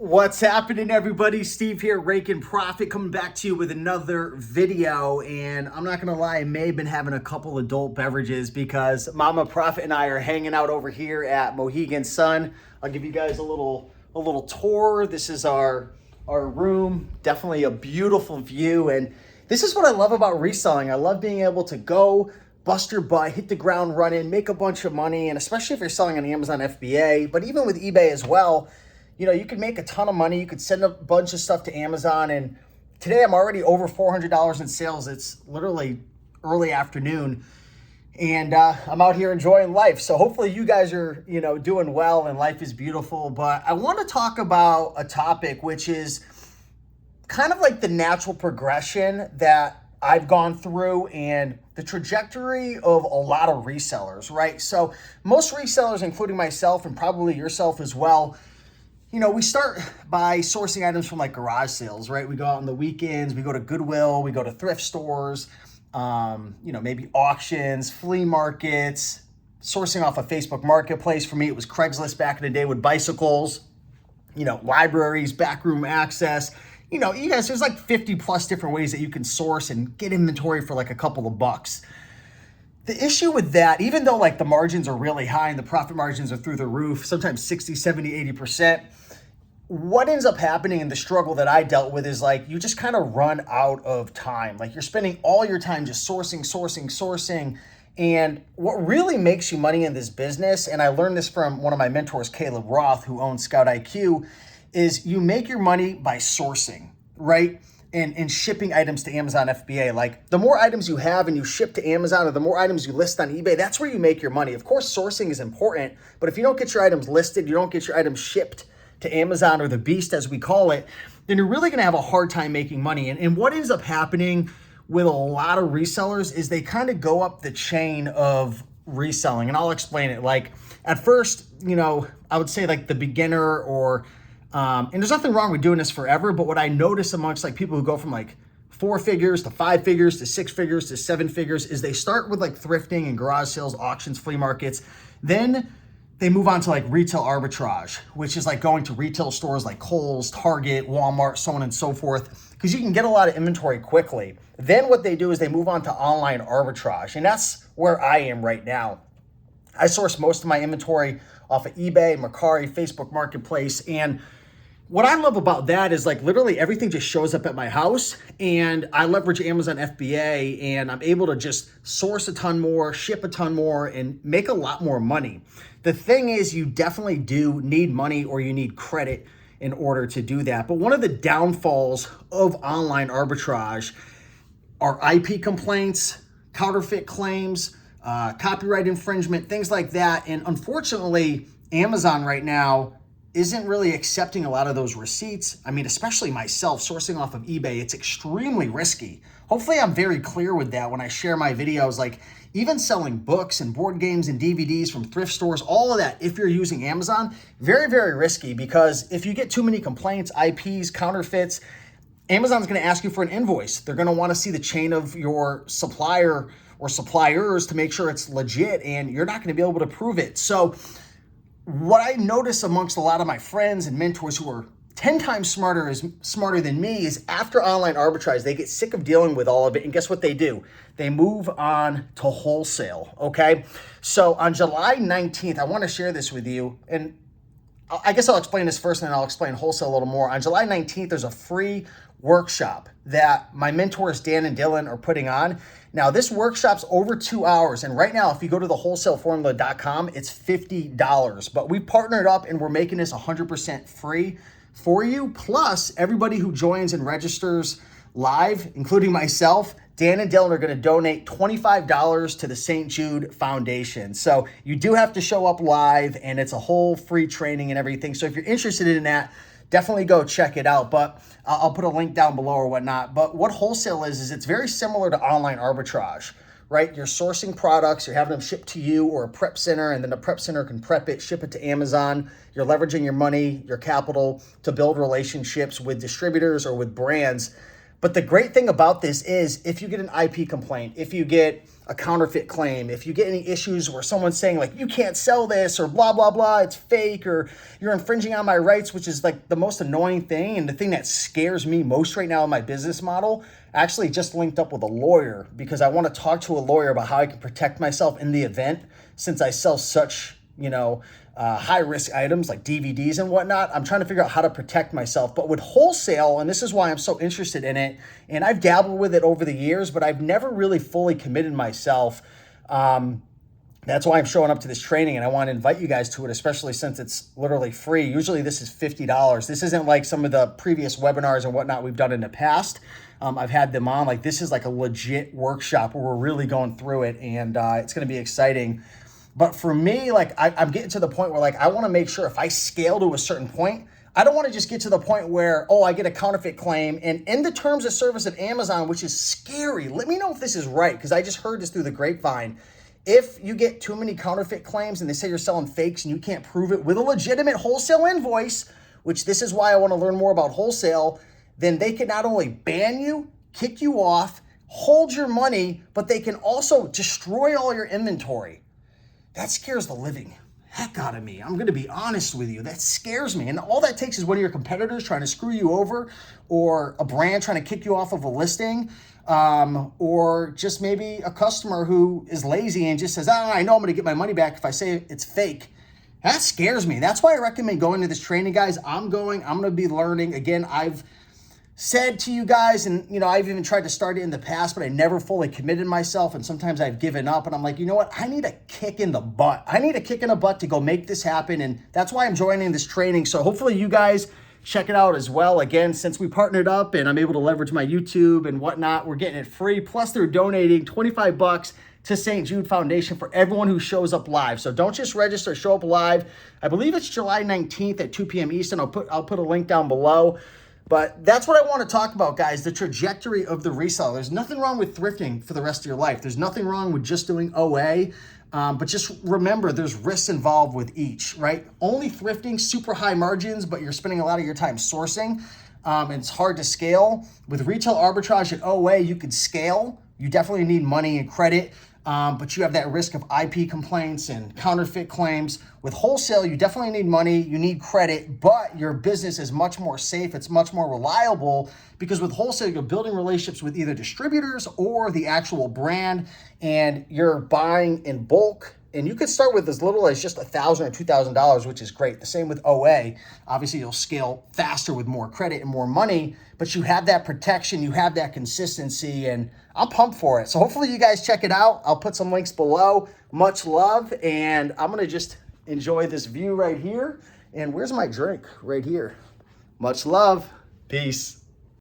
What's happening, everybody? Steve here, Raking Profit, coming back to you with another video. And I'm not gonna lie, I may have been having a couple adult beverages because Mama Profit and I are hanging out over here at Mohegan Sun. I'll give you guys a little tour. This is our room. Definitely a beautiful view. And this is what I love about reselling. I love being able to go bust your butt, hit the ground running, make a bunch of money, and especially if you're selling on Amazon FBA, but even with eBay as well. You know, you could make a ton of money. You could send a bunch of stuff to Amazon. And today I'm already over $400 in sales. It's literally early afternoon. And I'm out here enjoying life. So hopefully you guys are, doing well and life is beautiful. But I want to talk about a topic which is kind of like the natural progression that I've gone through and the trajectory of a lot of resellers, right? So most resellers, including myself and probably yourself as well, we start by sourcing items from like garage sales, right? We go out on the weekends, we go to Goodwill, we go to thrift stores, maybe auctions, flea markets, sourcing off a Facebook marketplace. For me, it was Craigslist back in the day with bicycles, libraries, backroom access. You guys, there's like 50 plus different ways that you can source and get inventory for like a couple of bucks. The issue with that, even though like the margins are really high and the profit margins are through the roof, sometimes 60, 70, 80%, what ends up happening and the struggle that I dealt with is like you just kind of run out of time. Like you're spending all your time just sourcing. And what really makes you money in this business, and I learned this from one of my mentors, Caleb Roth, who owns Scout IQ, is you make your money by sourcing, right? And shipping items to Amazon FBA. Like the more items you have and you ship to Amazon or the more items you list on eBay, that's where you make your money. Of course, sourcing is important, but if you don't get your items listed, you don't get your items shipped to Amazon or the beast as we call it, then you're really gonna have a hard time making money. And what ends up happening with a lot of resellers is they kind of go up the chain of reselling. And I'll explain it. Like at first, I would say like the beginner or and there's nothing wrong with doing this forever, but what I notice amongst like people who go from like 4 figures to 5 figures to 6 figures to 7 figures is they start with like thrifting and garage sales, auctions, flea markets. Then they move on to like retail arbitrage, which is like going to retail stores like Kohl's, Target, Walmart, so on and so forth, because you can get a lot of inventory quickly. Then what they do is they move on to online arbitrage, and that's where I am right now. I source most of my inventory off of eBay, Mercari, Facebook Marketplace, and what I love about that is like literally everything just shows up at my house and I leverage Amazon FBA and I'm able to just source a ton more, ship a ton more, and make a lot more money. The thing is you definitely do need money or you need credit in order to do that. But one of the downfalls of online arbitrage are IP complaints, counterfeit claims, copyright infringement, things like that. And unfortunately, Amazon right now isn't really accepting a lot of those receipts. I mean, especially myself sourcing off of eBay, it's extremely risky. Hopefully I'm very clear with that when I share my videos, like even selling books and board games and DVDs from thrift stores, all of that, if you're using Amazon, very, very risky because if you get too many complaints, IPs, counterfeits, Amazon's gonna ask you for an invoice. They're gonna wanna see the chain of your supplier or suppliers to make sure it's legit and you're not gonna be able to prove it. So what I notice amongst a lot of my friends and mentors who are 10 times smarter than me is after online arbitrage, they get sick of dealing with all of it. And guess what they do? They move on to wholesale, okay? So on July 19th, I want to share this with you. And I guess I'll explain this first and then I'll explain wholesale a little more. On July 19th, there's a free workshop that my mentors, Dan and Dylan, are putting on. Now, this workshop's over 2 hours. And right now, if you go to the wholesaleformula.com, it's $50. But we partnered up and we're making this 100% free for you. Plus, everybody who joins and registers live, including myself, Dan and Dylan are going to donate $25 to the St. Jude Foundation. So you do have to show up live and it's a whole free training and everything. So if you're interested in that, definitely go check it out. But I'll put a link down below or whatnot. But what wholesale is it's very similar to online arbitrage, right? You're sourcing products, you're having them shipped to you or a prep center, and then the prep center can prep it, ship it to Amazon. You're leveraging your money, your capital to build relationships with distributors or with brands. But the great thing about this is if you get an IP complaint, if you get a counterfeit claim, if you get any issues where someone's saying like, you can't sell this or blah, blah, blah, it's fake, or you're infringing on my rights, which is like the most annoying thing. And the thing that scares me most right now in my business model, I actually just linked up with a lawyer because I want to talk to a lawyer about how I can protect myself in the event, since I sell such, high risk items like DVDs and whatnot. I'm trying to figure out how to protect myself. But with wholesale, and this is why I'm so interested in it, and I've dabbled with it over the years, but I've never really fully committed myself. That's why I'm showing up to this training, and I want to invite you guys to it, especially since it's literally free. Usually this is $50. This isn't like some of the previous webinars and whatnot we've done in the past. I've had them on. Like, this is like a legit workshop where we're really going through it, and it's going to be exciting. But for me, like, I'm getting to the point where, like, I want to make sure if I scale to a certain point, I don't want to just get to the point where, oh, I get a counterfeit claim. And in the terms of service of Amazon, which is scary, let me know if this is right, because I just heard this through the grapevine. If you get too many counterfeit claims and they say you're selling fakes and you can't prove it with a legitimate wholesale invoice, which this is why I want to learn more about wholesale, then they can not only ban you, kick you off, hold your money, but they can also destroy all your inventory. That scares the living heck out of me. I'm going to be honest with you. That scares me. And all that takes is one of your competitors trying to screw you over, or a brand trying to kick you off of a listing, or just maybe a customer who is lazy and just says, I know I'm going to get my money back if I say it's fake. That scares me. That's why I recommend going to this training, guys. I'm going to be learning. Again, I've said to you guys, and I've even tried to start it in the past, but I never fully committed myself, and sometimes I've given up, and I'm like, you know what, I need a kick in the butt. I need a kick in the butt to go make this happen, and that's why I'm joining this training. So hopefully you guys check it out as well. Again, since we partnered up and I'm able to leverage my YouTube and whatnot, we're getting it free, plus they're donating $25 to St. Jude Foundation for everyone who shows up live. So don't just register, show up live. I believe it's July 19th at 2 p.m. Eastern. I'll put a link down below. But that's what I want to talk about, guys, the trajectory of the reseller. There's nothing wrong with thrifting for the rest of your life. There's nothing wrong with just doing OA. But just remember, there's risks involved with each, right? Only thrifting, super high margins, but you're spending a lot of your time sourcing. And it's hard to scale. With retail arbitrage and OA, you could scale. You definitely need money and credit. But you have that risk of IP complaints and counterfeit claims. With wholesale, you definitely need money, you need credit, but your business is much more safe, it's much more reliable, because with wholesale, you're building relationships with either distributors or the actual brand, and you're buying in bulk. And you could start with as little as just $1,000 or $2,000, which is great. The same with OA. Obviously, you'll scale faster with more credit and more money, but you have that protection, you have that consistency, and I'm pumped for it. So hopefully you guys check it out. I'll put some links below. Much love, and I'm going to just enjoy this view right here. And where's my drink? Right here. Much love. Peace.